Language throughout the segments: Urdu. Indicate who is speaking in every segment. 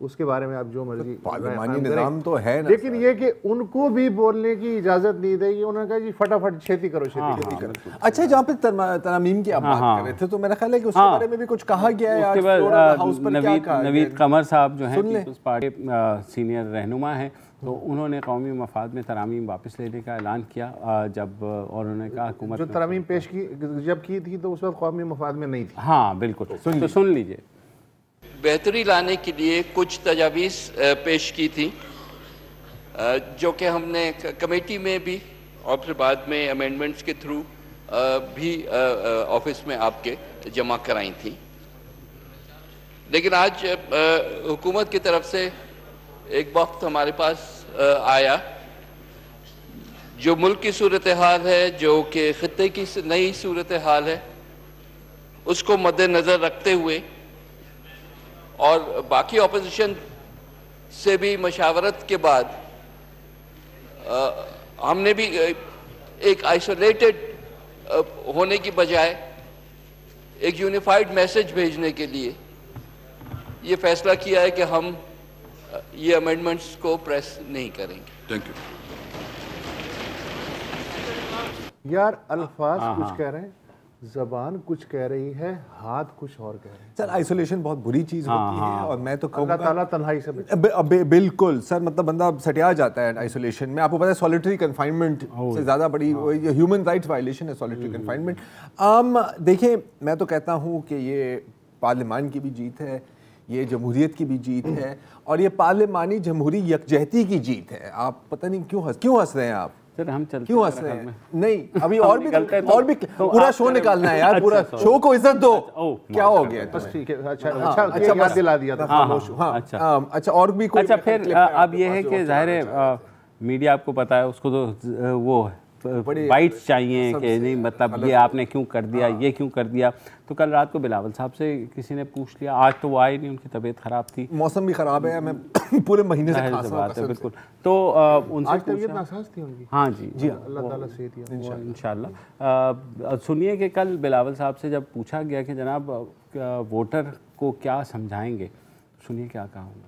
Speaker 1: اس کے بارے میں آپ جو مرضی
Speaker 2: پارلیمانی نظام تو ہے نا,
Speaker 1: لیکن یہ کہ ان کو بھی بولنے کی اجازت نہیں دے گی. انہوں نے کہا جی فٹافٹ چھیتی کرو, چھیتی کرو.
Speaker 2: اچھا جہاں پہ ترامیم کی آپ بات کر رہے تھے تو میرا خیال ہے کہ اس کے بارے میں بھی کچھ کہا گیا ہے.
Speaker 3: اس کے بعد نوید قمر صاحب جو ہیں پیپلز پارٹی سینئر رہنما ہیں, تو انہوں نے قومی مفاد میں ترامیم واپس لینے کا اعلان کیا جب, اور انہوں نے کہا حکومت
Speaker 1: جو ترامیم پیش کی جب کی تھی تو اس وقت قومی مفاد میں نہیں تھی.
Speaker 3: ہاں بالکل, تو سن لیجئے.
Speaker 4: بہتری لانے کے لیے کچھ تجاویز پیش کی تھی جو کہ ہم نے کمیٹی میں بھی اور پھر بعد میں امینڈمنٹس کے تھرو بھی آفس میں آپ کے جمع کرائی تھیں. لیکن آج حکومت کی طرف سے ایک وقت ہمارے پاس آیا جو ملک کی صورتحال ہے, جو کہ خطے کی نئی صورتحال ہے, اس کو مد نظر رکھتے ہوئے اور باقی اپوزیشن سے بھی مشاورت کے بعد ہم نے بھی ایک آئسولیٹڈ ہونے کی بجائے ایک یونیفائیڈ میسج بھیجنے کے لیے یہ فیصلہ کیا ہے کہ ہم یہ امینڈمنٹس کو پریس نہیں کریں گے.
Speaker 5: Thank you.
Speaker 1: یار الفاظ کچھ کہہ رہے ہیں, زبان کچھ کہہ رہی ہے, ہاتھ کچھ اور کہہ رہے ہیں.
Speaker 2: سر آئسولیشن بہت بری چیز ہوتی ہے, اور میں تو
Speaker 1: اللہ تعالیٰ تنہائی سے
Speaker 2: بالکل سر, مطلب بندہ سٹیا جاتا ہے آئسولیشن میں. آپ کو پتا ہے سولیٹری کنفائنمنٹ سے زیادہ بڑی ہیومن رائٹس وائلیشن ہے سولیٹری کنفائنمنٹ. دیکھیں میں تو کہتا ہوں کہ یہ پارلیمان کی بھی جیت ہے, یہ جمہوریت کی بھی جیت ہے, اور یہ پارلیمانی جمہوری یکجہتی کی جیت ہے. آپ پتہ نہیں کیوں ہنس رہے ہیں آپ,
Speaker 3: سر ہم چلتے
Speaker 2: کیوں ہنس رہے ہیں؟ نہیں ابھی اور بھی پورا شو نکالنا ہے یار, پورا شو کو عزت دو. کیا ہو گیا؟
Speaker 1: بس ٹھیک ہے, اچھا یاد دلا دیا تھا.
Speaker 2: اچھا اور بھی کوئی,
Speaker 3: اچھا پھر اب یہ ہے کہ ظاہر ہے میڈیا آپ کو پتا ہے اس کو تو وہ بائٹس چاہیے کہ نہیں, مطلب یہ آپ نے کیوں کر دیا, یہ کیوں کر دیا. تو کل رات کو بلاول صاحب سے کسی نے پوچھ لیا, آج تو وہ آئے نہیں, ان کی طبیعت خراب تھی,
Speaker 2: موسم بھی خراب ہے, میں پورے مہینے سے کھانسا
Speaker 3: بات ہے بالکل. تو ان سے
Speaker 1: طبیعت ناساز تھی ان کی.
Speaker 3: ہاں جی
Speaker 1: اللہ تعالیٰ صحت دے
Speaker 3: انشاءاللہ. سنیے کہ کل بلاول صاحب سے جب پوچھا گیا کہ جناب ووٹر کو کیا سمجھائیں گے, سنیے کیا کہا انہوں نے.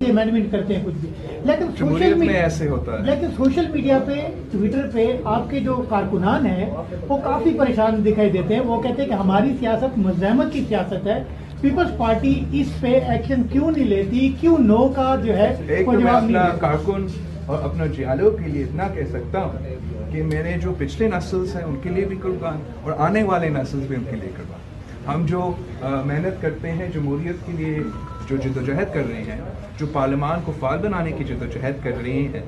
Speaker 6: امینڈمنٹ کرتے ہیں کچھ بھی, لیکن
Speaker 5: جمہوریت میں ایسے ہوتا ہے.
Speaker 6: لیکن سوشل میڈیا پہ, ٹویٹر پہ آپ کے جو کارکنان ہیں وہ کافی پریشان دکھائی دیتے ہیں. وہ کہتے ہیں کہ ہماری سیاست مزاحمت کی سیاست ہے, پیپلز پارٹی اس پہ ایکشن کیوں نہیں لیتی, کیوں نو کا جو ہے
Speaker 5: وہ جواب نہیں دیتی. کارکن اور اپنا جیالوں کے لیے اتنا کہہ سکتا ہوں کہ میرے جو پچھلے نسلز ہیں ان کے لیے بھی قربان, اور آنے والے نسلز بھی ان کے لیے قربان. ہم جو محنت کرتے ہیں جمہوریت کے لیے, جو جدوجہد کر رہے ہیں, جو پارلیمان کو فعال بنانے کی جدوجہد کر رہے ہیں,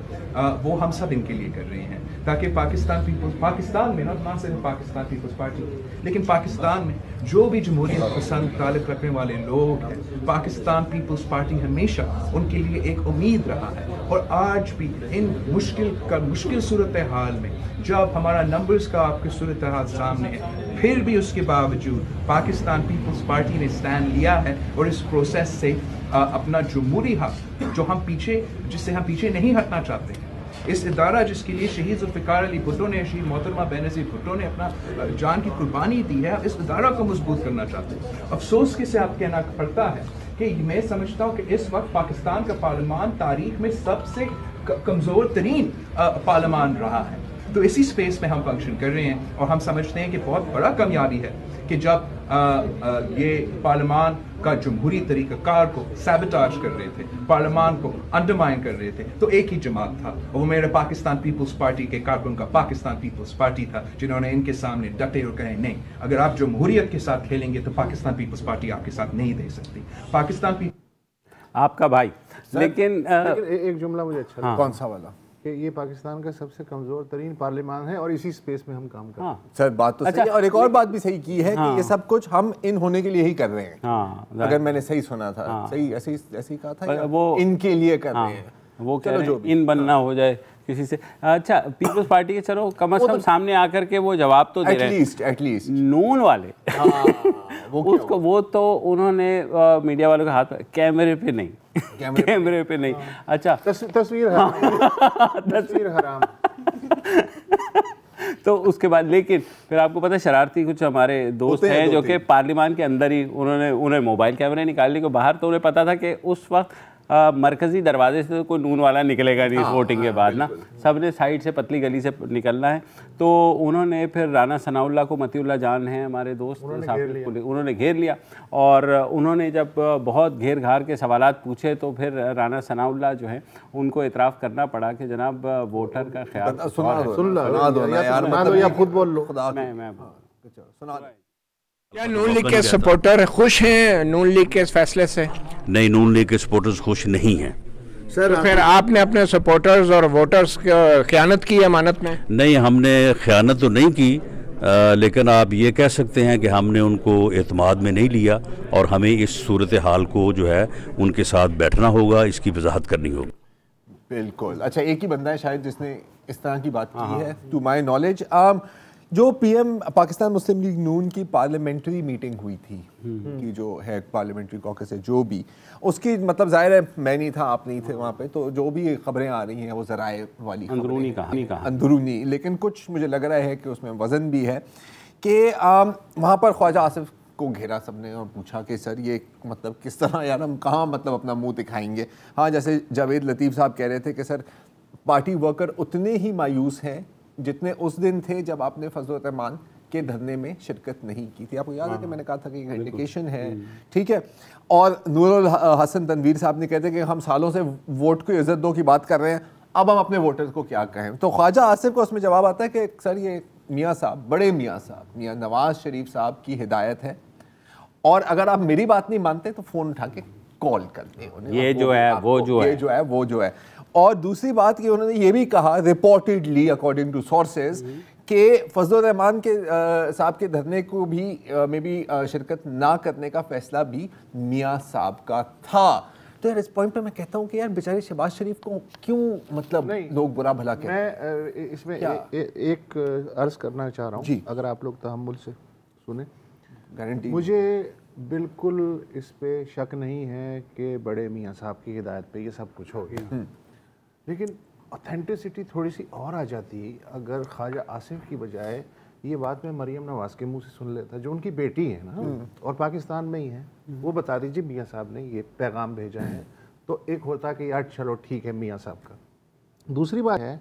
Speaker 5: وہ ہم سب ان کے لیے کر رہے ہیں, تاکہ پاکستان میں نہ صرف پاکستان پیپلز پارٹی لیکن پاکستان میں جو بھی جمہوریت پسند تعلق رکھنے والے لوگ ہیں, پاکستان پیپلز پارٹی ہمیشہ ان کے لیے ایک امید رہا ہے. اور آج بھی ان مشکل صورتحال میں جب ہمارا نمبرز کا آپ کے صورتحال سامنے ہے, پھر بھی اس کے باوجود پاکستان پیپلز پارٹی نے اسٹینڈ لیا ہے, اور اس پروسیس سے اپنا جمہوری حق جس سے ہم پیچھے نہیں ہٹنا چاہتے ہیں, اس ادارہ جس کے لیے شہید ذوالفقار علی بھٹو نے, شہید محترمہ بینظیر بھٹو نے اپنا جان کی قربانی دی ہے, اس ادارہ کو مضبوط کرنا چاہتے ہیں. افسوس کے ساتھ کہنا پڑتا ہے کہ میں سمجھتا ہوں کہ اس وقت پاکستان کا پارلیمان تاریخ میں سب سے کمزور ترین پارلیمان رہا ہے. تو اسی سپیس میں ہم فنکشن کر رہے ہیں, اور ہم سمجھتے ہیں کہ بہت بڑا کامیابی ہے کہ جب یہ پارلیمان کا جمہوری طریقہ کار کو سیبوٹاج کر رہے تھے, پارلیمان کو انڈرمائن کر رہے تھے, تو ایک ہی جماعت تھا, اور وہ میرے پاکستان پیپلز پارٹی کے کارکن کا پاکستان پیپلز پارٹی تھا, جنہوں نے ان کے سامنے ڈٹے اور کہے نہیں, اگر آپ جمہوریت کے ساتھ کھیلیں گے تو پاکستان پیپلز پارٹی آپ کے ساتھ نہیں دے سکتی. پاکستان
Speaker 3: آپ کا بھائی, لیکن
Speaker 1: ایک جملہ مجھے اچھا,
Speaker 2: کون سا والا,
Speaker 1: کہ یہ پاکستان کا سب سے کمزور ترین پارلیمان ہے, اور اسی سپیس میں ہم کام کر رہے ہیں.
Speaker 2: سر بات تو صحیح ہے, اور ایک اور بات بھی صحیح کی ہے کہ یہ سب کچھ ہم ان ہونے کے لیے ہی کر رہے ہیں. اگر میں نے صحیح سنا تھا, صحیح ایسے ہی کہا تھا, وہ ان کے لیے کر رہے ہیں,
Speaker 3: وہ کہہ رہے ہیں ان بننا ہو جائے کسی سے. اچھا پیپلز پارٹی کے چلو کم از کم سامنے آ کر کے وہ جواب تو دے رہے ہیں,
Speaker 2: ایٹ لیسٹ
Speaker 3: نون والے اس کو, وہ تو انہوں نے میڈیا والوں کے ہاتھ کیمرے پہ نہیں. اچھا
Speaker 1: تصویر حرام.
Speaker 3: تو اس کے بعد لیکن پھر آپ کو پتہ ہے شرارتی کچھ ہمارے دوست ہیں جو کہ پارلیمان کے اندر ہی انہیں موبائل کیمرے نکالنے کو باہر، تو انہیں پتہ تھا کہ اس وقت مرکزی دروازے سے کوئی نون والا نکلے گا نہیں ووٹنگ کے بعد نا، سب نے سائڈ سے پتلی گلی سے نکلنا ہے. تو انہوں نے پھر رانا ثناء اللہ کو، متی اللہ جان ہیں ہمارے دوست، انہوں نے گھیر لیا، اور انہوں نے جب بہت گھیر گھار کے سوالات پوچھے تو پھر رانا ثناء اللہ جو ہیں ان کو اعتراف کرنا پڑا کہ جناب ووٹر کا خیال
Speaker 7: کیا نون لیگ کے سپورٹر خوش ہیں نون لیگ کے اس فیصلے سے؟
Speaker 8: نہیں، نون لیگ کے سپورٹرز خوش نہیں ہیں.
Speaker 7: سر پھر آپ نے اپنے سپورٹرز اور ووٹرز کی خیانت کی امانت میں؟
Speaker 8: نہیں، ہم نے خیانت تو نہیں کی، لیکن آپ یہ کہہ سکتے ہیں کہ ہم نے ان کو اعتماد میں نہیں لیا، اور ہمیں اس صورتحال کو جو ہے ان کے ساتھ بیٹھنا ہوگا، اس کی وضاحت کرنی ہوگی.
Speaker 2: بالکل. اچھا، ایک ہی بندہ ہے شاید جس نے اس طرح کی بات کی ہے ٹو مائی نالج. جو پی ایم پاکستان مسلم لیگ نون کی پارلیمنٹری میٹنگ ہوئی تھی کی جو ہے پارلیمنٹری کاکس ہے جو بھی، اس کی مطلب ظاہر ہے میں نہیں تھا، آپ نہیں تھے وہاں پہ، تو جو بھی خبریں آ رہی ہیں وہ ذرائع والی
Speaker 3: اندرونی کہانی
Speaker 2: اندرونی، لیکن کچھ مجھے لگ رہا ہے کہ اس میں وزن بھی ہے کہ وہاں پر خواجہ آصف کو گھیرا سب نے اور پوچھا کہ سر یہ مطلب کس طرح یار ہم کہاں مطلب اپنا منہ دکھائیں گے. ہاں، جیسے جاوید لطیف صاحب کہہ رہے تھے کہ سر پارٹی ورکر اتنے ہی مایوس ہیں جتنے اس دن تھے جب آپ نے فضل الرحمان کے دھرنے میں شرکت نہیں کی تھی. آپ کو یاد ہے کہ میں نے کہا تھا کہ انڈیکیشن ہے، ٹھیک ہے. اور نور الحسن تنویر صاحب نے کہتے کہ ہم سالوں سے ووٹ کو عزت دو کی بات کر رہے ہیں، اب ہم اپنے ووٹرز کو کیا کہیں. تو خواجہ آصف کو اس میں جواب آتا ہے کہ سر یہ میاں صاحب، بڑے میاں صاحب، میاں نواز شریف صاحب کی ہدایت ہے، اور اگر آپ میری بات نہیں مانتے تو فون اٹھا کے کال کر دیں انہیں،
Speaker 3: یہ جو ہے وہ جو ہے.
Speaker 2: اور دوسری بات کہ انہوں نے یہ بھی کہا ریپورٹڈلی اکارڈنگ ٹو سورسز کہ فضل الرحمان کے صاحب کے دھرنے کو بھی میں بھی شرکت نہ کرنے کا فیصلہ بھی میاں صاحب کا تھا. تو یار اس پوائنٹ پہ میں کہتا ہوں کہ یار بیچارے شہباز شریف کو کیوں مطلب لوگ برا بھلا کہتے ہیں.
Speaker 1: میں اس میں ایک عرض کرنا چاہ رہا ہوں، اگر آپ لوگ تحمل سے سنیں. گارنٹی مجھے بالکل اس پہ شک نہیں ہے کہ بڑے میاں صاحب کی ہدایت پہ یہ سب کچھ ہو گیا، لیکن اوتھینٹسٹی تھوڑی سی اور آ جاتی اگر خواجہ آصف کی بجائے یہ بات میں مریم نواز کے منہ سے سن لیتا، جو ان کی بیٹی ہے نا اور پاکستان میں ہی ہے. وہ بتا دیجیے میاں صاحب نے یہ پیغام بھیجا ہے، تو ایک ہوتا کہ یار چلو ٹھیک ہے میاں صاحب کا. دوسری بات ہے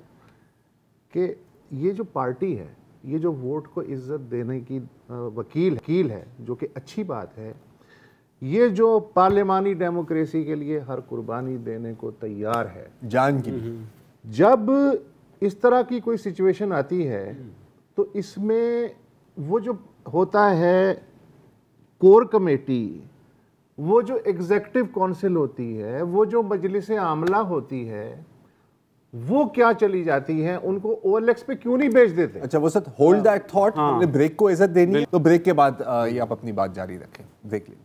Speaker 1: کہ یہ جو پارٹی ہے، یہ جو ووٹ کو عزت دینے کی وکیل ہے، جو کہ اچھی بات ہے، یہ جو پارلیمانی ڈیموکریسی کے لیے ہر قربانی دینے کو تیار ہے
Speaker 2: جان کی.
Speaker 1: جب اس طرح کی کوئی سچویشن آتی ہے تو اس میں وہ جو ہوتا ہے کور کمیٹی، وہ جو ایگزیکٹو کونسل ہوتی ہے، وہ جو مجلس عاملہ ہوتی ہے، وہ کیا چلی جاتی ہے، ان کو او ایل ایکس پہ کیوں نہیں بھیج دیتے؟
Speaker 2: اچھا وہ سر ہولڈ دیٹ تھاٹ، ہم نے بریک کو عزت دینی ہے، تو بریک کے بعد یہ آپ اپنی بات جاری رکھیں. بریک لیں.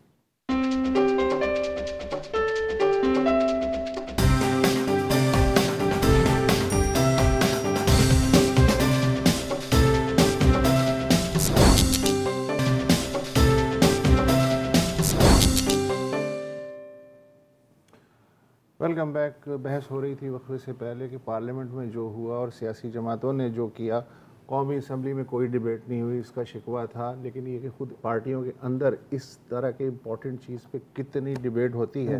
Speaker 1: Welcome back. بحث ہو رہی تھی وقفے سے پہلے کہ پارلیمنٹ میں جو ہوا اور سیاسی جماعتوں نے جو کیا، قومی اسمبلی میں کوئی ڈیبیٹ نہیں ہوئی، اس کا شکوہ تھا. لیکن یہ کہ خود پارٹیوں کے اندر اس طرح کے امپورٹنٹ چیز پہ کتنی ڈیبیٹ ہوتی ہے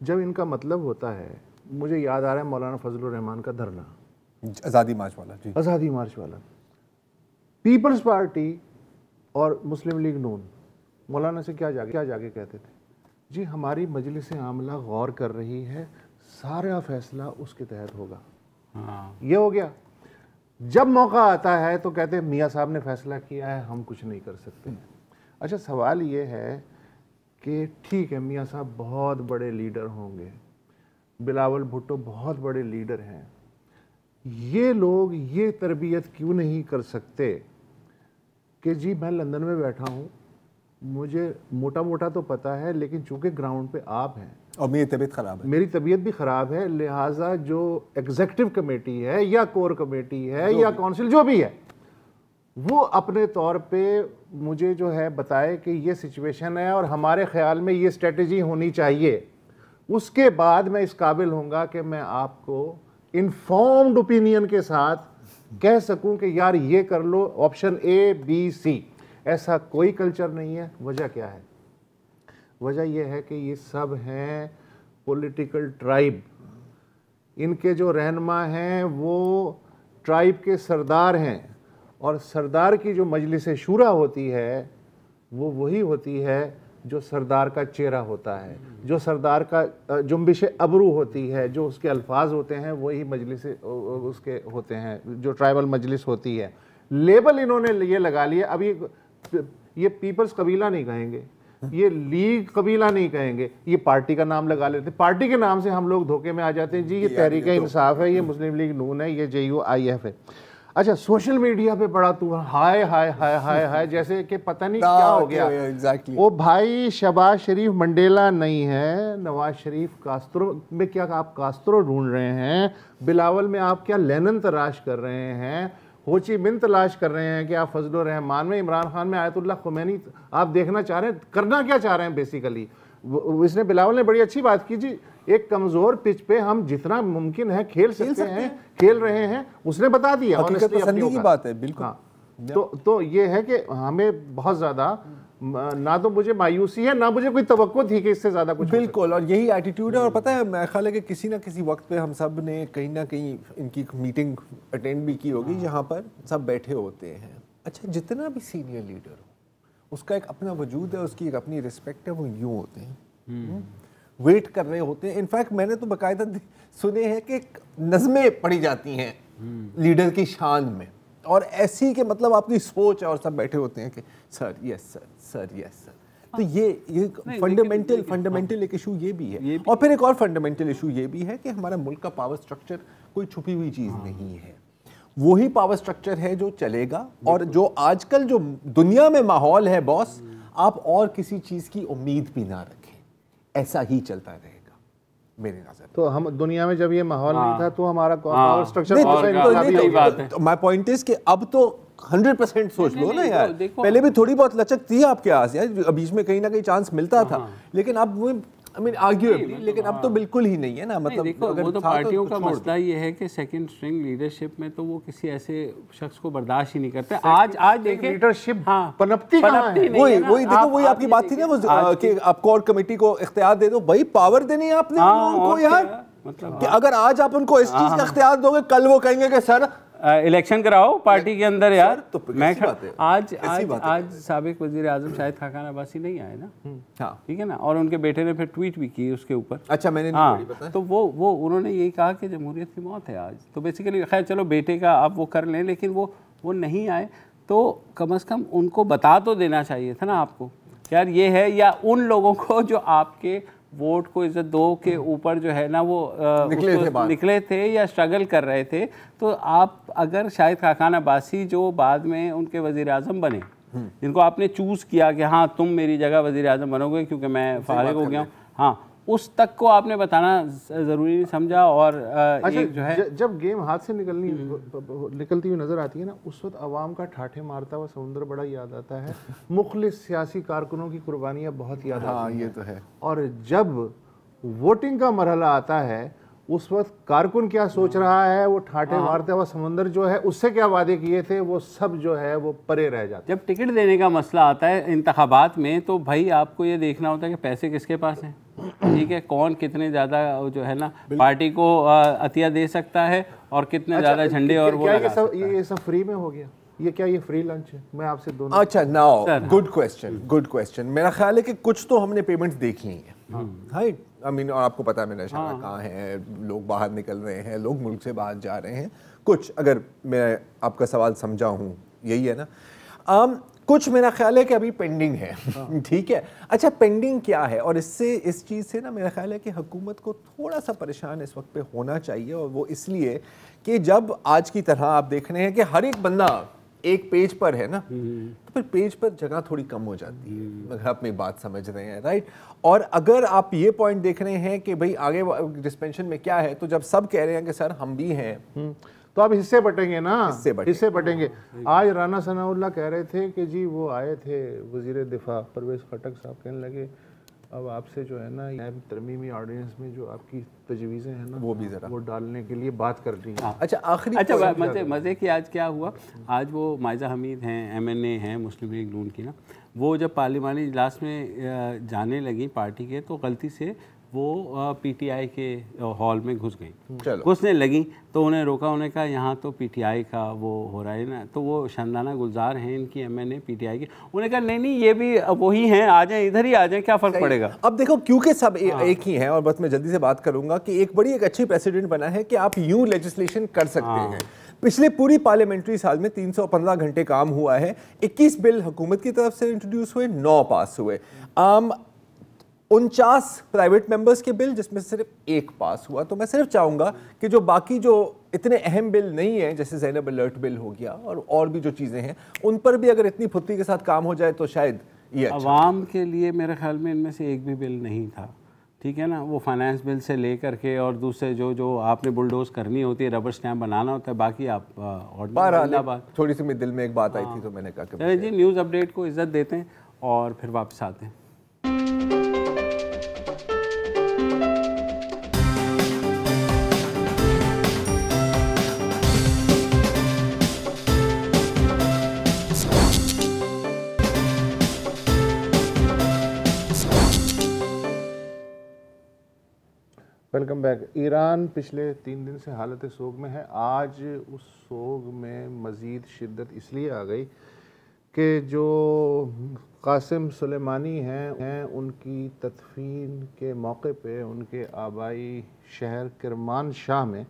Speaker 1: جب ان کا مطلب ہوتا ہے. مجھے یاد آ رہا ہے مولانا فضل الرحمان کا دھرنا،
Speaker 2: آزادی مارچ والا. جی
Speaker 1: آزادی مارچ والا. پیپلز پارٹی اور مسلم لیگ نون مولانا سے کیا جا کے کہتے تھے، جی ہماری مجلس عاملہ غور کر رہی ہے، سارا فیصلہ اس کے تحت ہوگا. یہ ہو گیا. جب موقع آتا ہے تو کہتے ہیں میاں صاحب نے فیصلہ کیا ہے، ہم کچھ نہیں کر سکتے. اچھا سوال یہ ہے کہ ٹھیک ہے میاں صاحب بہت بڑے لیڈر ہوں گے، بلاول بھٹو بہت بڑے لیڈر ہیں، یہ لوگ یہ تربیت کیوں نہیں کر سکتے کہ جی میں لندن میں بیٹھا ہوں، مجھے موٹا موٹا تو پتا ہے، لیکن چونکہ گراؤنڈ پہ آپ ہیں
Speaker 2: اور میری طبیعت خراب ہے،
Speaker 1: میری طبیعت بھی خراب ہے، لہٰذا جو ایگزیکٹو کمیٹی ہے یا کور کمیٹی ہے یا کونسل جو بھی ہے، وہ اپنے طور پہ مجھے جو ہے بتائے کہ یہ سچویشن ہے اور ہمارے خیال میں یہ اسٹریٹجی ہونی چاہیے. اس کے بعد میں اس قابل ہوں گا کہ میں آپ کو انفارمڈ اوپینین کے ساتھ کہہ سکوں کہ یار یہ کر لو آپشن اے بی سی. ایسا کوئی کلچر نہیں ہے. وجہ کیا ہے؟ وجہ یہ ہے کہ یہ سب ہیں پولیٹیکل ٹرائب. ان کے جو رہنما ہیں وہ ٹرائب کے سردار ہیں, اور سردار کی جو مجلس شورا ہوتی ہے وہ وہی ہوتی ہے جو سردار کا چہرہ ہوتا ہے, جو سردار کا جنبش ابرو ہوتی ہے, جو اس کے الفاظ ہوتے ہیں وہی مجلس اس کے ہوتے ہیں, جو ٹرائبل مجلس ہوتی ہے. لیبل انہوں نے یہ لگا لیا. اب یہ پیپلز قبیلہ نہیں کہیں گے, یہ لیگ قبیلہ نہیں کہیں گے, یہ پارٹی کا نام لگا لیتے. پارٹی کے نام سے ہم لوگ دھوکے میں آ جاتے ہیں, جی یہ تحریک انصاف ہے, یہ مسلم لیگ نون ہے, یہ JUIF ہے. اچھا سوشل میڈیا پہ بڑا تو ہائے ہائے ہائے ہائے ہائے جیسے کہ پتہ نہیں کیا ہو گیا. وہ بھائی شہباز شریف منڈیلا نہیں ہے, نواز شریف کاسترو میں کیا آپ کاسترو ڈھونڈ رہے ہیں, بلاول میں آپ کیا لینن تلاش کر رہے ہیں, ہوچی من تلاش کر رہے ہیں کہ آپ فضل الرحمان میں, عمران خان میں آیت اللہ خمینی آپ دیکھنا چاہ رہے ہیں, کرنا کیا چاہ رہے ہیں بیسیکلی. اس نے بلاول نے بڑی اچھی بات کی جی, ایک کمزور پچ پہ ہم جتنا ممکن ہے کھیل سکتے ہیں, کھیل رہے ہیں, اس نے بتا دیا.
Speaker 2: حقیقت پسندی کی بات ہے بالکل.
Speaker 1: تو یہ ہے کہ ہمیں بہت زیادہ نہ تو مجھے مایوسی ہے نہ مجھے کوئی توقع تھی کہ اس سے زیادہ کچھ.
Speaker 2: بالکل, اور یہی ایٹیٹیوڈ ہے. اور پتہ ہے میرا خیال ہے کہ کسی نہ کسی وقت پہ ہم سب نے کہیں نہ کہیں ان کی میٹنگ اٹینڈ بھی کی ہوگی جہاں پر سب بیٹھے ہوتے ہیں. اچھا جتنا بھی سینئر لیڈر ہو اس کا ایک اپنا وجود ہے, اس کی ایک اپنی رسپیکٹ ہے, وہ یوں ہوتے ہیں, ویٹ کر رہے ہوتے ہیں. انفیکٹ میں نے تو باقاعدہ سنے ہیں کہ نظمیں پڑھی جاتی ہیں لیڈر کی شان میں, اور ایسی کہ مطلب اپنی سوچ ہے, اور سب بیٹھے ہوتے ہیں کہ سر یس سر, سر یس سر. تو یہ فنڈامنٹل ایک ایشو یہ بھی ہے. اور پھر ایک اور فنڈامنٹل ایشو یہ بھی ہے کہ ہمارا ملک کا پاور سٹرکچر کوئی چھپی ہوئی چیز نہیں ہے, وہی پاور سٹرکچر ہے جو چلے گا. اور جو آج کل جو دنیا میں ماحول ہے باس, آپ اور کسی چیز کی امید بھی نہ رکھیں, ایسا ہی چلتا رہے گا میری نظر.
Speaker 1: تو ہم دنیا میں جب یہ ماحول نہیں تھا تو ہمارا power structure,
Speaker 2: my point is کہ اب تو 100% سوچ لو نا یار, پہلے بھی تھوڑی بہت لچک تھی آپ کے پاس یار, بیچ میں کہیں نہ کہیں چانس ملتا تھا, لیکن اب وہ آرگیویبلی, لیکن اب تو بالکل ہی نہیں ہے نا. مطلب
Speaker 3: وہ تو پارٹیوں کا مسئلہ یہ ہے کہ سیکنڈ سٹرنگ لیڈرشپ میں تو وہ کسی ایسے شخص کو برداشت ہی نہیں کرتے. آج دیکھیں
Speaker 1: لیڈرشپ پنپتی کہاں ہے,
Speaker 2: وہی دیکھو, وہی آپ کی بات تھی نا وہ کہ آپ کور کمیٹی کو اختیار دے دو. وہی پاور دینی ہے آپ نے ان کو یار, کہ اگر آج آپ ان کو اس چیز کا اختیار دو گے, کل وہ کہیں گے کہ سر
Speaker 3: الیکشن کراؤ پارٹی کے اندر یار. میں آج سابق وزیر اعظم شاہد خاقان عباسی نہیں آئے نا, ٹھیک ہے نا, اور ان کے بیٹے نے پھر ٹویٹ بھی کی اس کے اوپر.
Speaker 2: اچھا میں نے نہیں پڑھی.
Speaker 3: تو وہ انہوں نے یہی کہا کہ جمہوریت کی موت ہے آج. تو بیسیکلی خیر چلو بیٹے کا آپ وہ کر لیں, لیکن وہ نہیں آئے تو کم از کم ان کو بتا تو دینا چاہیے تھا نا آپ کو, یار یہ ہے. یا ان لوگوں کو جو آپ کے ووٹ کو عزت دو کے اوپر جو ہے نا وہ نکلے تھے یا اسٹرگل کر رہے تھے, تو آپ اگر شاہد خاقان عباسی جو بعد میں ان کے وزیر اعظم بنے, جن کو آپ نے چوز کیا کہ ہاں تم میری جگہ وزیر اعظم بنو گے کیونکہ میں فارغ ہو گیا ہوں, ہاں اس تک کو آپ نے بتانا ضروری نہیں سمجھا. اور جو ہے
Speaker 1: جب گیم ہاتھ سے نکلتی ہوئی نظر آتی ہے نا, اس وقت عوام کا ٹھاٹھے مارتا ہوا سمندر بڑا یاد آتا ہے, مخلص سیاسی کارکنوں کی قربانیاں بہت یاد آتی ہیں.
Speaker 2: یہ تو ہے.
Speaker 1: اور جب ووٹنگ کا مرحلہ آتا ہے اس وقت کارکن کیا سوچ رہا ہے, وہ ٹھاٹھے مارتا ہوا سمندر جو ہے اس سے کیا وعدے کیے تھے وہ سب جو ہے وہ پرے رہ جاتے.
Speaker 3: جب ٹکٹ دینے کا مسئلہ آتا ہے انتخابات میں, تو بھائی آپ کو یہ دیکھنا ہوتا ہے کہ پیسے کس کے پاس ہیں, ٹھیک ہے, کون کتنے زیادہ جو ہے نا پارٹی کو عطیہ دے سکتا ہے, اور کتنے زیادہ جھنڈے. اور وہ
Speaker 1: یہ سب فری میں ہو گیا, یہ کیا یہ فری لنچ ہے؟ میں آپ سے دونوں.
Speaker 2: اچھا ناؤ گڈ کوسچن. میرا خیال ہے کہ کچھ تو ہم نے پیمنٹس دیکھ لی ہیں, ہائی آئی مین, اور آپ کو پتا ہے میرا شہر کہاں ہے, لوگ باہر نکل رہے ہیں, لوگ ملک سے باہر جا رہے ہیں. کچھ اگر میں آپ کا سوال سمجھا ہوں یہی ہے نا, کچھ میرا خیال ہے کہ ابھی پینڈنگ ہے, ٹھیک ہے. اچھا پینڈنگ کیا ہے, اور اس چیز سے نا میرا خیال ہے کہ حکومت کو تھوڑا سا پریشان اس وقت پہ ہونا چاہیے, اور وہ اس لیے کہ جب آج کی طرح آپ دیکھ رہے ہیں کہ ہر ایک بندہ ایک پیج پر ہے نا, تو پھر پیج پر جگہ تھوڑی کم ہو جاتی ہے, مگر اپنی بات سمجھ رہے ہیں رائٹ. اور اگر آپ یہ پوائنٹ دیکھ رہے ہیں کہ بھئی آگے ڈسپینشن میں کیا ہے, تو جب سب کہہ رہے ہیں کہ سر ہم بھی ہیں,
Speaker 1: تو آپ حصے بٹیں گے نا, حصے بٹیں گے. آج رانا ثناء اللہ کہہ رہے تھے کہ جی وہ آئے تھے وزیر دفاع پرویز خٹک صاحب, کہنے لگے اب آپ سے جو ہے نا ترمیمی آرڈیننس میں جو آپ کی تجویزیں ہیں نا
Speaker 2: وہ بھی ذرا
Speaker 1: وہ ڈالنے کے لیے بات کر رہی ہیں.
Speaker 2: اچھا آخری
Speaker 3: مزے کی آج کیا ہوا, آج وہ مائزہ حمید ہیں, MNA ہیں مسلم لیگ نون کی نا, وہ جب پارلیمانی اجلاس میں جانے لگی پارٹی کے تو غلطی سے وہ PTI کے ہال میں گھس گئیں, گھسنے لگیں تو انہیں روکا, انہیں کہا یہاں تو PTI کا وہ ہو رہا ہے نا, تو وہ شاندانہ گلزار ہیں ان کی MNA PTI کی, انہیں کہا نہیں یہ بھی وہی ہیں, آ جائیں ادھر ہی آ جائیں, کیا فرق پڑے گا.
Speaker 2: اب دیکھو کیونکہ سب ایک ہی ہیں, اور بس میں جلدی سے بات کروں گا کہ ایک اچھی پریسیڈنٹ بنا ہے کہ آپ یوں لیجسلیشن کر سکتے ہیں. پچھلے پوری پارلیمنٹری سال میں 315 گھنٹے کام ہوا ہے, 21 بل حکومت کی طرف سے انٹروڈیوس ہوئے, 9 پاس ہوئے, 49 پرائیویٹ ممبرز کے بل جس میں صرف 1 پاس ہوا. تو میں صرف چاہوں گا کہ جو باقی جو اتنے اہم بل نہیں ہیں جیسے زینب الرٹ بل ہو گیا اور بھی جو چیزیں ہیں ان پر بھی اگر اتنی پھرتی کے ساتھ کام ہو جائے تو شاید یہ
Speaker 3: عوام کے لیے میرے خیال میں ان میں سے ایک بھی بل نہیں تھا, ٹھیک ہے نا, وہ فائنانس بل سے لے کر کے اور دوسرے جو آپ نے بلڈوز کرنی ہوتی ہے, ربر سٹیمپ بنانا ہوتا ہے, باقی آپ
Speaker 2: تھوڑی سی میرے دل میں ایک بات آئی تھی تو میں نے کہا
Speaker 3: کہ جی نیوز اپڈیٹ کو عزت دیتے ہیں اور پھر واپس آتے ہیں.
Speaker 1: Welcome back. ایران پچھلے 3 دن سے حالت سوگ میں ہے. آج اس سوگ میں مزید شدت اس لیے آ گئی کہ جو قاسم سلیمانی ہیں ان کی تدفین کے موقع پہ ان کے آبائی شہر کرمان شاہ میں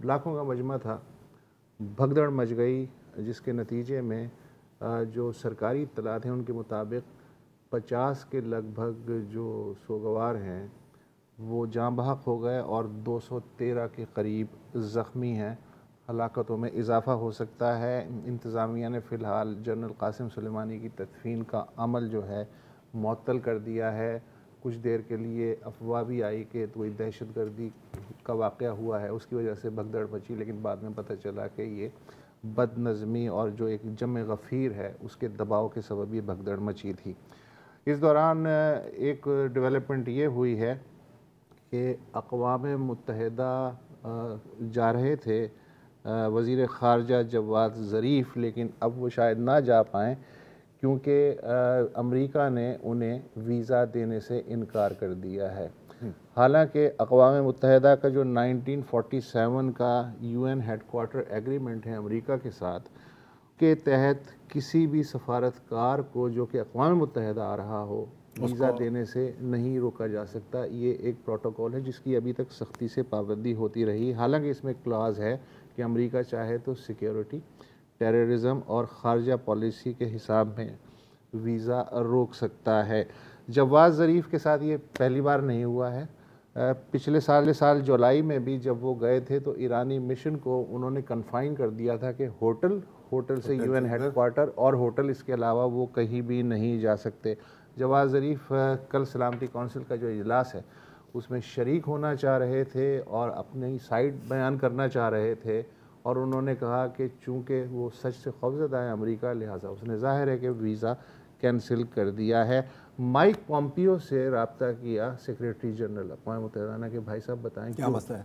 Speaker 1: لاکھوں کا مجمع تھا, بھگدڑ مچ گئی, جس کے نتیجے میں جو سرکاری اطلاعات ہیں ان کے مطابق 50 کے لگ بھگ جو سوگوار ہیں وہ جاں بحق ہو گئے اور 213 کے قریب زخمی ہیں. ہلاکتوں میں اضافہ ہو سکتا ہے. انتظامیہ نے فی الحال جنرل قاسم سلیمانی کی تدفین کا عمل جو ہے معطل کر دیا ہے. کچھ دیر کے لیے افواہ بھی آئی کہ کوئی دہشت گردی کا واقعہ ہوا ہے, اس کی وجہ سے بھگدڑ مچی, لیکن بعد میں پتہ چلا کہ یہ بد نظمی اور جو ایک جمع غفیر ہے اس کے دباؤ کے سبب یہ بھگدڑ مچی تھی. اس دوران ایک ڈیولپمنٹ یہ ہوئی ہے کہ اقوام متحدہ جا رہے تھے وزیر خارجہ جواد ظریف, لیکن اب وہ شاید نہ جا پائیں کیونکہ امریکا نے انہیں ویزا دینے سے انکار کر دیا ہے. حالانکہ اقوام متحدہ کا جو 1947 کا UN ہیڈ کوارٹر ایگریمنٹ ہے امریکا کے ساتھ کے تحت کسی بھی سفارتکار کو جو کہ اقوام متحدہ آ رہا ہو ویزا دینے سے نہیں روکا جا سکتا. یہ ایک پروٹوکول ہے جس کی ابھی تک سختی سے پابندی ہوتی رہی. حالانکہ اس میں کلاز ہے کہ امریکہ چاہے تو سیکیورٹی, ٹیررزم اور خارجہ پالیسی کے حساب میں ویزا روک سکتا ہے. جواد ظریف کے ساتھ یہ پہلی بار نہیں ہوا ہے. پچھلے سال جولائی میں بھی جب وہ گئے تھے تو ایرانی مشن کو انہوں نے کنفائن کر دیا تھا کہ ہوٹل سے UN ہیڈ کوارٹر اور ہوٹل, اس کے علاوہ وہ کہیں بھی نہیں جا سکتے. جواد ظریف کل سلامتی کونسل کا جو اجلاس ہے اس میں شریک ہونا چاہ رہے تھے اور اپنی سائڈ بیان کرنا چاہ رہے تھے, اور انہوں نے کہا کہ چونکہ وہ سچ سے خوفزدہ ہے امریکہ, لہٰذا اس نے ظاہر ہے کہ ویزا کینسل کر دیا ہے. مائک پومپیو سے رابطہ کیا سیکریٹری جنرل اقوام متحدہ نے کہ بھائی صاحب بتائیں کیا مسئلہ ہے.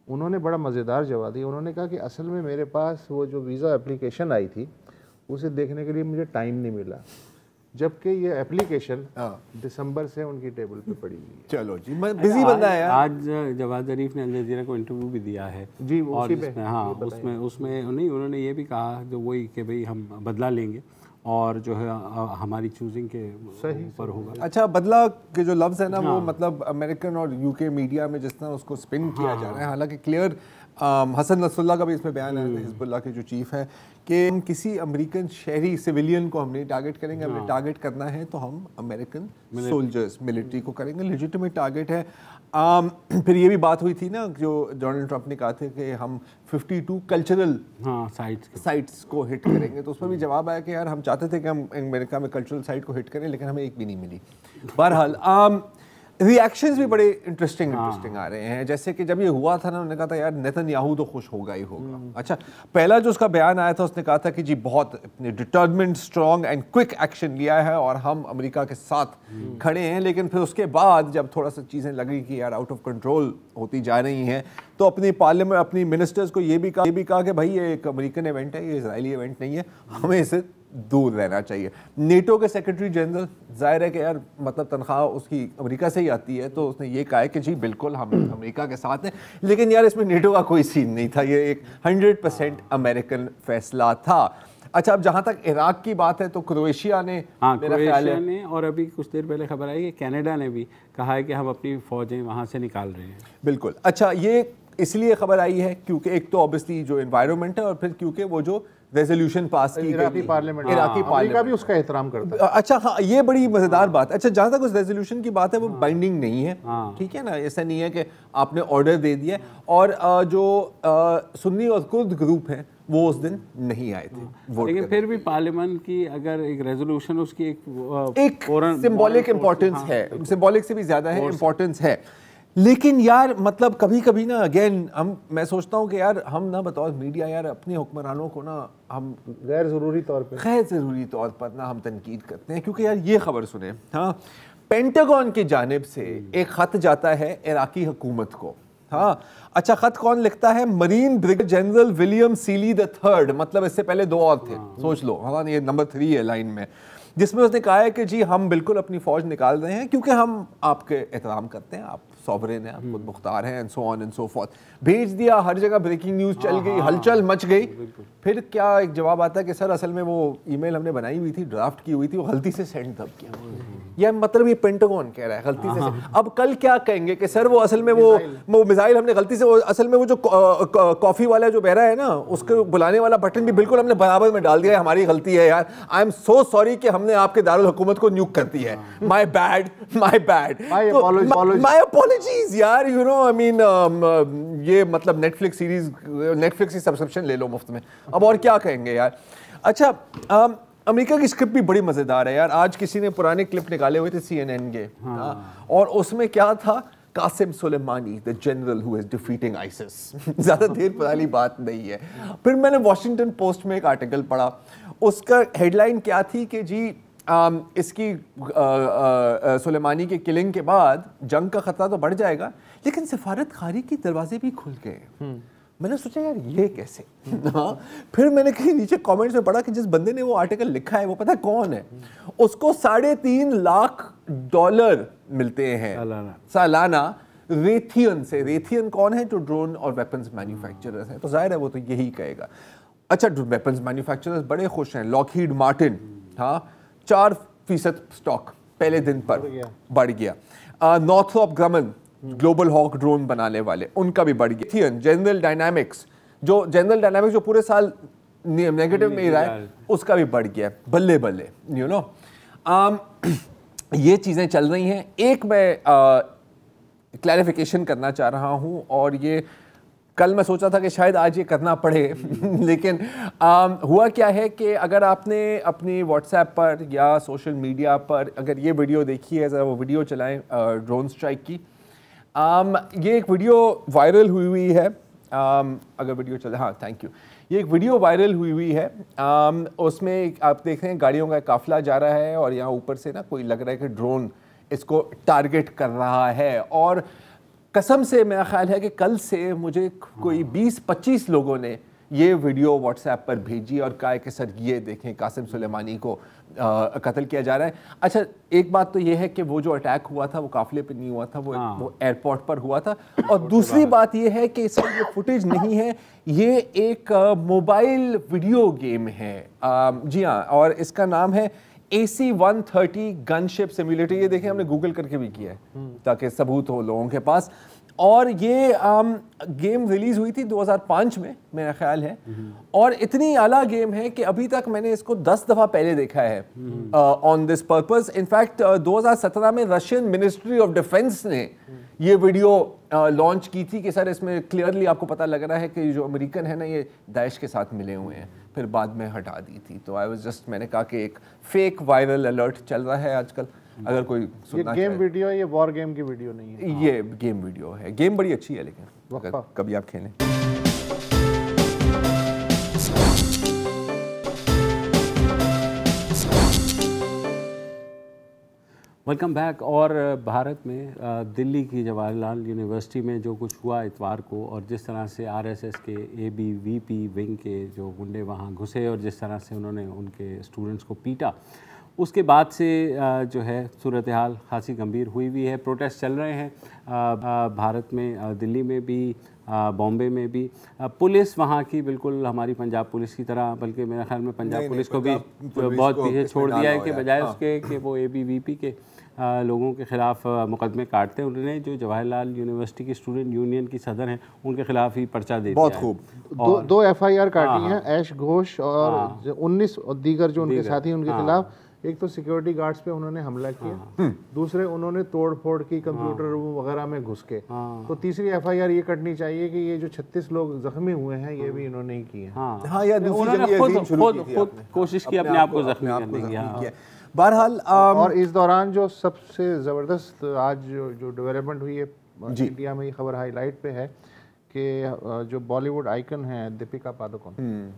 Speaker 1: انہوں نے بڑا مزیدار جواب دیا. انہوں نے کہا کہ اصل میں میرے پاس وہ جو ویزا اپلیکیشن آئی تھی اسے دیکھنے کے لیے مجھے ٹائم نہیں ملا, جبکہ یہ اپلیکیشن دسمبر سے ان کی ٹیبل پہ پڑی ہوئی ہے.
Speaker 2: چلو جی, میں بزی بندہ ہے.
Speaker 3: آج جواد ظریف نے الجزیرہ کو انٹرویو بھی دیا ہے
Speaker 1: جی,
Speaker 3: اور اس میں نہیں, انہوں نے یہ بھی کہا جو وہی کہ بھئی ہم بدلہ لیں گے اور جو ہے ہماری چوزنگ کے اوپر ہوگا.
Speaker 2: اچھا, بدلہ کے جو لفظ ہے نا وہ مطلب امریکن اور UK میڈیا میں جس طرح اس کو سپن کیا جا رہا ہے, حالانکہ کلیئر حسن نصر اللہ کا بھی اس میں بیان ہے, حزب اللہ کے جو چیف ہیں, کہ ہم کسی امریکن شہری سویلین کو ہم نہیں ٹارگٹ کریں گے, ہمیں ٹارگٹ کرنا ہے تو ہم امریکن سولجرز ملٹری کو کریں گے, لیجیٹمیٹ ٹارگٹ ہے. پھر یہ بھی بات ہوئی تھی نا جو ڈونلڈ ٹرمپ نے کہا تھا کہ ہم 52 کلچرل سائٹس کو ہٹ کریں گے, تو اس پر بھی جواب آیا کہ یار ہم چاہتے تھے کہ ہم امریکہ میں کلچرل سائٹ کو ہٹ کریں لیکن ہمیں ایک بھی نہیں ملی. بہرحال ریئیکشنز بھی بڑے انٹرسٹنگ آ رہے ہیں. جیسے کہ جب یہ ہوا تھا نا, انہوں نے کہا تھا یار نیتن یاہو تو خوش ہوگا ہی ہوگا. اچھا, پہلا جو اس کا بیان آیا تھا اس نے کہا تھا کہ جی بہت determined, strong and quick action لیا ہے اور ہم امریکہ کے ساتھ کھڑے ہیں. لیکن پھر اس کے بعد جب تھوڑا سا چیزیں لگی کہ یار آؤٹ آف کنٹرول ہوتی جا رہی ہیں, تو اپنی پارلیمنٹ, اپنی منسٹرز کو یہ بھی کہا کہ بھائی یہ ایک امریکن ایونٹ ہے, یہ اسرائیلی ایونٹ نہیں ہے, ہمیں اسے دور رہنا چاہیے. نیٹو کے سیکرٹری جنرل, ظاہر ہے کہ یار مطلب تنخواہ اس کی امریکہ سے ہی آتی ہے, تو اس نے یہ کہا ہے کہ جی بالکل ہم امریکہ کے ساتھ ہیں. لیکن یار اس میں نیٹو کا کوئی سین نہیں تھا, یہ ایک 100% امریکن فیصلہ تھا. اچھا, اب جہاں تک عراق کی بات ہے تو کرویشیا نے, میرا خیال ہے,
Speaker 3: اور ابھی کچھ دیر پہلے خبر آئی کہ کینیڈا نے بھی کہا ہے کہ ہم اپنی فوجیں وہاں سے نکال رہے ہیں.
Speaker 2: بالکل. اچھا, یہ اس لیے خبر آئی ہے کیونکہ ایک تو obviously جو انوائرمنٹ ہے, اور پھر کیونکہ وہ جو ریزولوشن پاس کی
Speaker 1: عراقی پارلیمنٹ بھی اس کا احترام کرتا ہے.
Speaker 2: اچھا ہاں, یہ بڑی مزیدار بات. اچھا, جہاں تک اس ریزولوشن کی بات ہے وہ بائنڈنگ نہیں ہے, ٹھیک ہے نا, ایسا نہیں ہے کہ آپ نے آرڈر دے دیا. اور جو سنی اور کرد گروپ ہیں وہ اس دن نہیں آئے تھے,
Speaker 3: لیکن پھر بھی پارلیمنٹ کی اگر ایک ریزولوشن, اس کی
Speaker 2: ایک سمبولک امپورٹنس ہے, سمبولک سے بھی زیادہ ہے امپورٹنس ہے. لیکن یار مطلب کبھی کبھی نا اگین میں سوچتا ہوں کہ یار ہم نہ بطور میڈیا یار اپنے حکمرانوں کو نا ہم
Speaker 1: غیر ضروری طور
Speaker 2: پر نا ہم تنقید کرتے ہیں. کیونکہ یار یہ خبر سنیں, ہاں, پینٹاگون کی جانب سے ایک خط جاتا ہے عراقی حکومت کو. ہاں, اچھا, خط کون لکھتا ہے؟ مرین بریگیڈیئر جنرل ولیم سیلی III, مطلب اس سے پہلے 2 اور تھے, سوچ لو, ہاں, یہ نمبر 3 ہے لائن میں, جس میں اس نے کہا ہے کہ جی ہم بالکل اپنی فوج نکال رہے ہیں کیونکہ ہم آپ کے احترام کرتے ہیں, آپ سوورین ہیں, آپ خود مختار ہیں, and so on and so forth. بھیج دیا, ہر جگہ بریکنگ نیوز چل گئی, ہلچل مچ گئی. پھر کیا ایک جواب آتا ہے کہ سر اصل میں وہ ای میل ہم نے بنائی ہوئی تھی, ڈرافٹ کی ہوئی تھی, وہ غلطی سے سینڈ دب کیا. یہ مطلب یہ پینٹاگون کہہ رہا ہے غلطی سے. اب کل کیا کہیں گے کہ سر وہ اصل میں وہ میزائل ہم نے غلطی سے, اصل میں وہ جو کافی والا جو بہرا ہے نا, اس کو بلانے والا بٹن بھی بالکل ہم نے برابر میں ڈال دیا ہے, ہماری غلطی ہے یار, آئی ایم سو سوری کہ ہم نے آپ کے دارالحکومت کو نیوک کر دی ہے, مائی بیڈ مائی اپولوجیز یار, یو نو, آئی مین یہ مطلب نیٹ فلکس کی سبسکرپشن لے لو مفت میں, اب اور کیا کہیں گے یار. اچھا, امریکہ کی اسکرپٹ بھی بڑی مزیدار ہے یار. آج کسی نے پرانے کلپ نکالے ہوئے تھے CNN کے, اور اس میں کیا تھا, قاسم سلیمانی the general who is defeating ISIS. زیادہ دیر پرانی بات نہیں ہے. پھر میں نے واشنگٹن پوسٹ میں ایک آرٹیکل پڑھا, اس کا ہیڈ لائن کیا تھی کہ جی اس کی سلیمانی کے کلنگ کے بعد جنگ کا خطرہ تو بڑھ جائے گا, لیکن سفارت خاری کی دروازے بھی کھل گئے. میں نے سوچا یار یہ کیسے. پھر میں نے کہیں نیچے کامنٹس میں پڑھا کہ جس بندے نے وہ آرٹیکل لکھا ہے وہ پتہ کون ہے, اس کو $3.5 لاکھ ملتے ہیں سالانہ ریتھین سے. ریتھین کون ہے؟ جو ڈرون اور ویپنز مینوفیکچررز ہیں, تو ظاہر ہے وہ تو یہی کہے گا. اچھا, ویپنز مینوفیکچررز بڑے خوش ہیں. لاکہیڈ مارٹن, ہاں, 4% اسٹاک پہلے دن پر بڑھ گیا. نارتھروپ گرمن گلوبل ہاک ڈرون بنانے والے, ان کا بھی بڑھ گیا. جنرل ڈائنامکس جو پورے سال نیگیٹو میں ہی رہا ہے, اس کا بھی بڑھ گیا. بلے بلے, یو نو, یہ چیزیں چل رہی ہیں. ایک میں کلیریفیکیشن کرنا چاہ رہا ہوں, اور یہ کل میں سوچا تھا کہ شاید آج یہ کرنا پڑے, لیکن ہوا کیا ہے کہ اگر آپ نے اپنی واٹس ایپ پر یا سوشل میڈیا پر اگر یہ ویڈیو دیکھی ہے, ذرا وہ ویڈیو چلائیں ڈرون اسٹرائک کی. یہ ایک ویڈیو وائرل ہوئی ہے, اگر ویڈیو چلے, ہاں تھینک یو. یہ ایک ویڈیو وائرل ہوئی ہے, اس میں آپ دیکھ رہے ہیں گاڑیوں کا قافلہ جا رہا ہے, اور یہاں اوپر سے نا کوئی لگ رہا ہے کہ ڈرون اس کو ٹارگٹ کر رہا ہے. اور قسم سے میرا خیال ہے کہ کل سے مجھے کوئی 20-25 لوگوں نے یہ ویڈیو واٹس ایپ پر بھیجی اور کہا کہ سر یہ دیکھیں قاسم سلیمانی کو قتل کیا جا رہا ہے. اچھا, ایک بات تو یہ ہے کہ وہ جو اٹیک ہوا تھا وہ قافلے پہ نہیں ہوا تھا, وہ ایئرپورٹ پر ہوا تھا. اور دوسری بات یہ ہے کہ اس میں فوٹیج نہیں ہے, یہ ایک موبائل ویڈیو گیم ہے. جی ہاں, اور اس کا نام ہے AC-130 گن شپ سیمولیٹر. یہ دیکھیں ہم نے گوگل کر کے بھی کیا ہے تاکہ ثبوت ہو لوگوں کے پاس. اور یہ گیم ریلیز ہوئی تھی 2005 میں میرا خیال ہے, اور اتنی اعلیٰ گیم ہے کہ ابھی تک میں نے اس کو 10 دفعہ پہلے دیکھا ہے آن دس پرپز. انفیکٹ 2017 میں رشین منسٹری آف ڈیفینس نے یہ ویڈیو لانچ کی تھی کہ سر اس میں کلیئرلی آپ کو پتہ لگ رہا ہے کہ جو امریکن ہے نا یہ داعش کے ساتھ ملے ہوئے ہیں. پھر بعد میں ہٹا دی تھی. تو آئی واز جسٹ, میں نے کہا کہ ایک فیک وائرل الرٹ چل رہا ہے آج کل, اگر کوئی
Speaker 1: یہ
Speaker 2: سننا
Speaker 1: گیم
Speaker 2: چاہے.
Speaker 1: ویڈیو ہے، یہ وار گیم کی ویڈیو نہیں ہے.
Speaker 2: یہ گیم ویڈیو ہے. گیم بڑی اچھی ہے لیکن اگر کبھی آپ کھیلیں.
Speaker 3: Welcome back. اور بھارت میں دلی کی جواہر لال یونیورسٹی میں جو کچھ ہوا اتوار کو، اور جس طرح سے RSS کے ABVP ونگ کے جو گنڈے وہاں گھسے اور جس طرح سے انہوں نے ان کے اسٹوڈنٹس کو پیٹا، اس کے بعد سے جو ہے صورتحال خاصی گمبھیر ہوئی ہوئی ہے. پروٹیسٹ چل رہے ہیں بھارت میں، دلی میں بھی، بامبے میں بھی. پولیس وہاں کی بالکل ہماری پنجاب پولیس کی طرح، بلکہ میرے خیال میں پنجاب پولیس کو بھی بہت پیچھے چھوڑ دیا ہے کہ بجائے اس کے کہ وہ ABVP کے لوگوں کے خلاف مقدمے کاٹتے ہیں، انہوں نے جو جواہر لال یونیورسٹی کی اسٹوڈنٹ یونین کی صدر ہیں ان کے خلاف ہی پرچہ دے دیا.
Speaker 2: بہت خوب.
Speaker 1: 2 FIR کاٹی ہیں، ایش گھوش اور 19 دیگر جو ان کے ساتھی ان کے خلاف. ایک تو سیکیورٹی گارڈز پہ انہوں نے حملہ کیا، دوسرے انہوں نے توڑ پھوڑ کی کمپیوٹر روم وغیرہ میں گھس کے. تو تیسری FIR یہ کٹنی چاہیے کہ یہ جو 36 لوگ زخمی ہوئے ہیں یہ بھی انہوں نے کی ہیں.
Speaker 2: ہاں، یا
Speaker 3: انہوں نے خود کوشش کی اپنے آپ کو زخمی کرنے کی.
Speaker 2: بہرحال
Speaker 1: اور اس دوران جو سب سے زبردست آج جو ڈیولپمنٹ ہوئی ہے انڈیا میں، یہ خبر ہائی لائٹ پہ ہے کہ جو بالی ووڈ آئیکن ہیں دیپیکا پادوکون،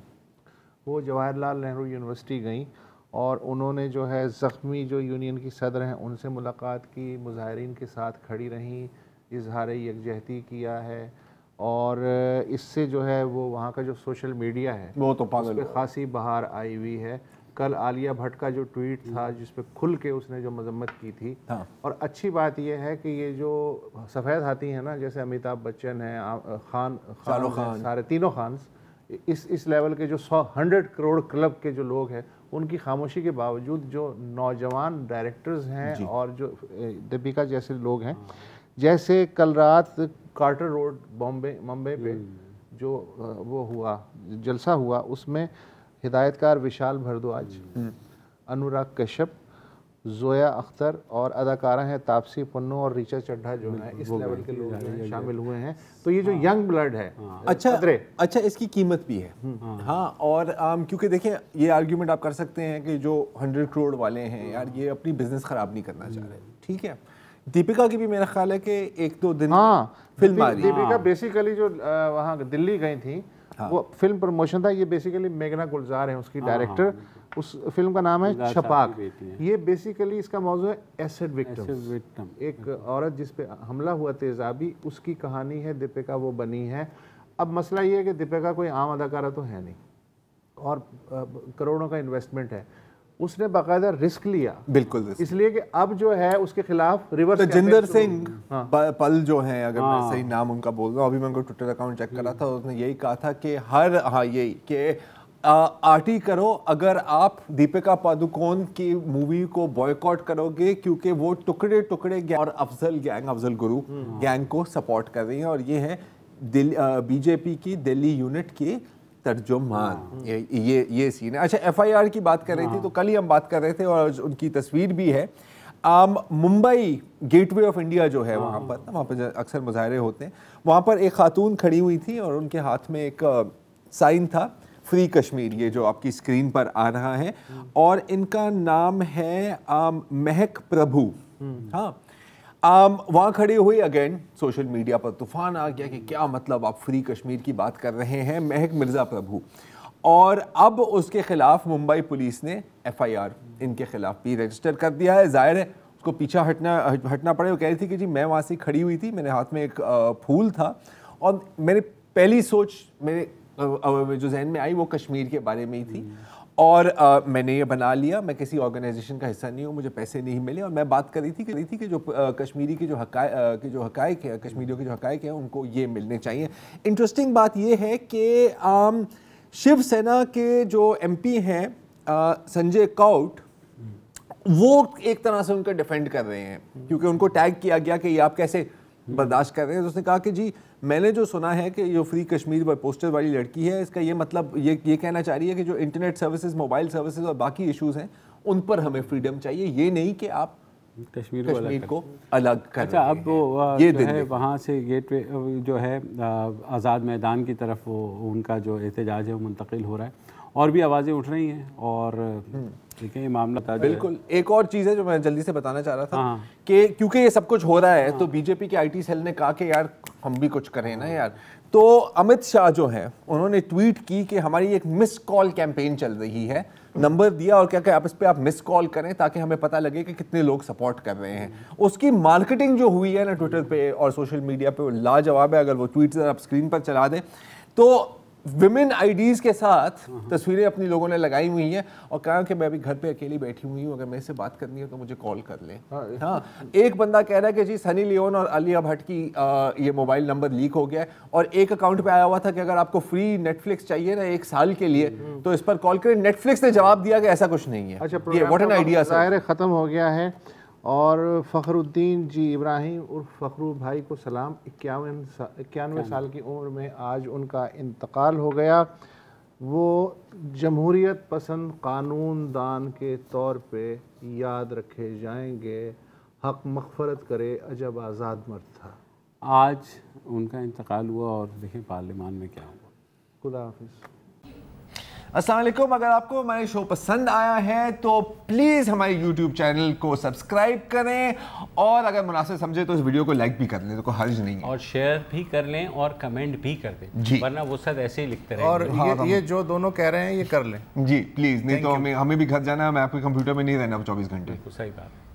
Speaker 1: وہ جواہر لال نہرو یونیورسٹی گئیں اور انہوں نے جو ہے زخمی جو یونین کی صدر ہیں ان سے ملاقات کی، مظاہرین کے ساتھ کھڑی رہیں، اظہار یکجہتی کیا ہے. اور اس سے جو ہے وہ وہاں کا جو سوشل میڈیا ہے
Speaker 2: وہ تو
Speaker 1: اس پہ خاصی بہار آئی ہوئی ہے. کل عالیہ بھٹ کا جو ٹویٹ تھا جس پہ کھل کے اس نے جو مذمت کی تھی. اور اچھی بات یہ ہے کہ یہ جو سفید ہاتھی ہیں نا، جیسے امیتابھ بچن ہیں، خان سارے تینوں خانز، اس لیول کے جو 100 کروڑ کلب کے جو لوگ ہیں، ان کی خاموشی کے باوجود جو نوجوان ڈائریکٹرز ہیں اور جو دیپیکا جیسے لوگ ہیں، جیسے کل رات کارٹر روڈ ممبئی پہ جو وہ ہوا جلسہ ہوا، اس میں ہدایت کار وشال بھردواج، انوراگ کشیپ، زویا اختر اور اداکارہ ہیں تاپسی پنو اور ریچا چڈھا جو ہیں، اس لیول کے لوگ شامل ہوئے ہیں. تو یہ جو ینگ بلڈ ہے،
Speaker 2: اچھا اس کی قیمت بھی ہے. ہاں، اور کیونکہ دیکھیں یہ آرگیومنٹ آپ کر سکتے ہیں کہ جو 100 کروڑ والے ہیں یار، یہ اپنی بزنس خراب نہیں کرنا چاہ رہے. ٹھیک ہے، دیپیکا کی بھی میرا خیال ہے کہ 1-2 دن فلم آ رہی ہے.
Speaker 1: دیپیکا بیسیکلی جو وہاں دلی گئی تھی، وہ فلم پروموشن تھا. یہ بیسیکلی میگنا گلزار ہیں اس کی ڈائریکٹر. اس فلم کا نام ہے چھپاک. یہ بیسیکلی اس کا موضوع ہے ایسڈ وکٹم، ایک عورت جس پہ حملہ ہوا تیزابی، اس کی کہانی ہے. دیپیکا وہ بنی ہے. اب مسئلہ یہ ہے کہ دیپیکا کوئی عام اداکارہ تو ہے نہیں اور کروڑوں کا انویسٹمنٹ ہے. اس نے باقاعدہ رسک لیا،
Speaker 2: بالکل،
Speaker 1: اس لیے کہ اب جو ہے اس کے خلاف ریورس.
Speaker 2: تجندر سنگھ پل جو ہیں، اگر میں صحیح نام ان کا بول رہا ہوں، ابھی میں ان کو ٹویٹر اکاؤنٹ چیک کرا تھا، اس نے یہی کہا تھا کہ یہی کہ آرٹی کرو اگر آپ دیپیکا پادوکون کی مووی کو بوائیکاٹ کرو گے، کیونکہ وہ ٹکڑے اور افضل گرو گینگ کو سپورٹ کر رہی ہیں، اور یہ ہے BJP کی دلی یونٹ کی ترجمان. یہ سین ہے. اچھا، FIR کی بات کر رہی تھی، تو کل ہی ہم بات کر رہے تھے اور ان کی تصویر بھی ہے. Mumbai gateway of India جو ہے وہاں پر اکثر مظاہرے ہوتے ہیں. وہاں پر ایک خاتون کھڑی ہوئی تھی اور ان کے ہاتھ میں ایک سائن تھا، فری کشمیر، یہ جو آپ کی اسکرین پر آ رہا ہے، اور ان کا نام ہے مہک پربھو. ہاں، وہاں کھڑی ہوئی. اگین سوشل میڈیا پر طوفان آ گیا کہ کیا مطلب آپ فری کشمیر کی بات کر رہے ہیں، مہک مرزا پربھو. اور اب اس کے خلاف ممبئی پولیس نے FIR ان کے خلاف بھی رجسٹر کر دیا ہے. ظاہر ہے اس کو پیچھا ہٹنا پڑے. وہ کہہ رہی تھی کہ جی میں وہاں سے کھڑی ہوئی تھی، میرے ہاتھ میں ایک پھول تھا، اور میری پہلی سوچ میرے جو ذہن میں آئی وہ کشمیر کے بارے میں ہی تھی، اور میں نے یہ بنا لیا. میں کسی آرگنائزیشن کا حصہ نہیں ہوں، مجھے پیسے نہیں ملے، اور میں بات کر رہی تھی کہ جو کشمیری کے جو حقائق ہیں، کشمیریوں کے جو حقائق ہیں، ان کو یہ ملنے چاہیے. انٹرسٹنگ بات یہ ہے کہ شیو سینا کے جو MP ہیں سنجے کاؤٹ، وہ ایک طرح سے ان کا ڈیفینڈ کر رہے ہیں، کیونکہ ان کو ٹیگ کیا گیا کہ یہ آپ کیسے برداشت کر رہے ہیں. تو اس نے کہا کہ جی میں نے جو سنا ہے کہ جو فری کشمیر پر پوسٹر والی لڑکی ہے، اس کا یہ مطلب یہ کہنا چاہ رہی ہے کہ جو انٹرنیٹ سروسز، موبائل سروسز اور باقی ایشوز ہیں ان پر ہمیں فریڈم چاہیے، یہ نہیں کہ آپ کشمیر کو الگ کر.
Speaker 3: اچھا، اب جو ہے وہاں سے گیٹ وے جو ہے آزاد میدان کی طرف وہ ان کا جو احتجاج ہے وہ منتقل ہو رہا ہے، اور بھی آوازیں اٹھ رہی ہیں. اور دیکھیں یہ معاملہ
Speaker 2: بالکل. ایک اور چیز ہے جو میں جلدی سے بتانا چاہ رہا تھا کہ کیونکہ یہ سب کچھ ہو رہا ہے تو بی جے پی کے آئی ٹی سیل نے کہا کہ یار ہم بھی کچھ کریں نا یار. تو امت شاہ جو ہیں انہوں نے ٹویٹ کی کہ ہماری ایک مس کال کیمپین چل رہی ہے, نمبر دیا اور کیا کہ آپ اس پہ آپ مس کال کریں تاکہ ہمیں پتہ لگے کہ کتنے لوگ سپورٹ کر رہے ہیں. اس کی مارکیٹنگ جو ہوئی ہے نا ٹویٹر پہ اور سوشل میڈیا پہ وہ لاجواب ہے. اگر وہ ٹویٹ آپ اسکرین پر چلا دیں تو ویمن آئی ڈیز کے ساتھ تصویریں اپنی لوگوں نے لگائی ہوئی ہیں اور کہا کہ میں ابھی گھر پہ اکیلی بیٹھی ہوئی ہوں, اگر میں اس سے بات کرنی ہے تو مجھے کال کر لیں. ہاں, ایک بندہ کہہ رہا ہے کہ جی سنی لیون اور عالیہ بھٹ کی یہ موبائل نمبر لیک ہو گیا ہے اور ایک اکاؤنٹ پہ آیا ہوا تھا کہ اگر آپ کو فری نیٹ فلکس چاہیے نا 1 سال کے لیے تو اس پر کال کریں. نیٹ فلکس نے جواب دیا کہ ایسا کچھ نہیں ہے.
Speaker 1: اچھا, واٹ این آئیڈیا. ظاہر ختم ہو گیا ہے اور فخر الدین جی ابراہیم عرف فخرو بھائی کو سلام. 91 سال کی عمر میں آج ان کا انتقال ہو گیا. وہ جمہوریت پسند قانون دان کے طور پہ یاد رکھے جائیں گے. حق مغفرت کرے عجب آزاد مرد تھا.
Speaker 3: آج ان کا انتقال ہوا اور دیکھیں پارلیمان میں کیا ہوا.
Speaker 1: خدا حافظ.
Speaker 2: السلام علیکم. اگر آپ کو ہمارے شو پسند آیا ہے تو پلیز ہمارے یوٹیوب چینل کو سبسکرائب کریں اور اگر مناسب سمجھے تو اس ویڈیو کو لائک بھی کر لیں تو کوئی حرج نہیں ہے,
Speaker 3: اور شیئر بھی کر لیں اور کمنٹ بھی کر دیں
Speaker 2: جی,
Speaker 3: ورنہ وہ سب ایسے ہی لکھتے رہیں.
Speaker 1: اور یہ جو دونوں کہہ رہے ہیں یہ کر لیں
Speaker 2: جی پلیز, نہیں تو ہمیں بھی گھر جانا ہے, میں آپ کے کمپیوٹر میں نہیں رہنا 24 گھنٹے.
Speaker 3: صحیح بات.